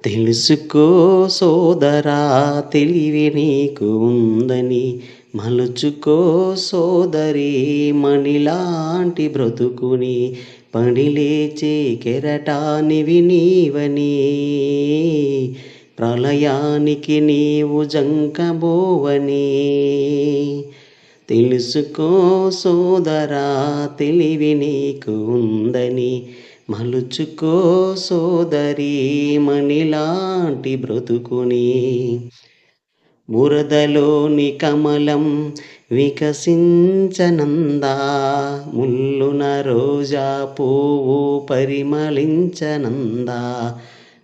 తెలుసుకో సోదరా తెలివి నీకు ఉందని, మలుచుకో సోదరి మణిలాంటి బ్రతుకుని, పడిలేచే కెరటానివి నీవని, ప్రళయానికి నీవు జంకబోవని. తెలుసుకో సోదరా తెలివి నీకు ఉందని, మలుచుకో సోదరి మణిలాంటి బ్రతుకుని. బురదలోని కమలం వికసించనందా, ముల్లున రోజా పువ్వు పరిమళించనందా,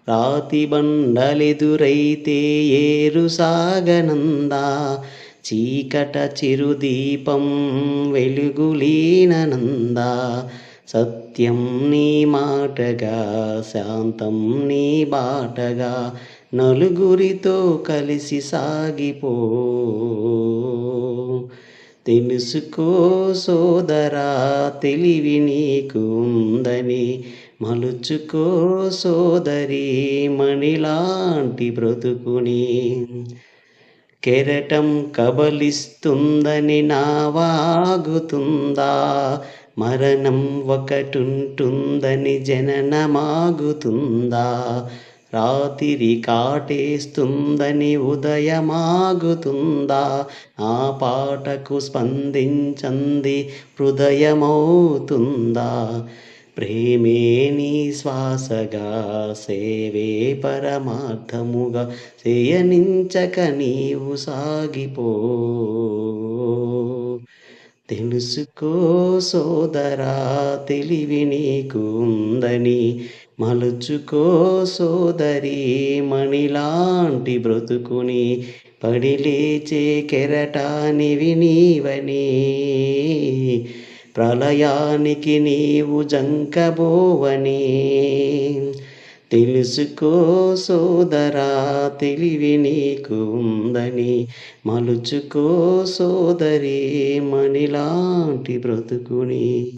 రాతి బండలెదురైతే ఏరు సాగనందా, చీకట చిరుదీపం వెలుగులీననందా, సత్యం నీ మాటగా శాంతం నీ బాటగా, నలుగురితో కలిసి సాగిపో. తెలుసుకో సోదరా తెలివి నీకు ఉందని, మలుచుకో సోదరి మణిలాంటి బ్రతుకుని. కెరటం కబలిస్తుందని నావాగుతుందా, మరణం ఒకటుంటుందని జననమాగుతుందా, రాత్రి కాటేస్తుందని ఉదయమాగుతుందా, ఆ పాటకు స్పందించంది హృదయమవుతుందా, ప్రేమే నీ శ్వాసగా సేవే పరమార్థముగా, చేయనించక నీవు సాగిపో. తెలుసుకో సోదరా తెలివి నీకు ఉందని, మలుచుకో సోదరి మణిలాంటి బ్రతుకుని, పడిలేచే కెరటానివి నీవని, ప్రళయానికి నీవు జంకబోవని. తెలుసుకో సోదరా తెలివి నీకు ఉందని, మలుచుకో సోదరి మణిలాంటి బ్రతుకుని.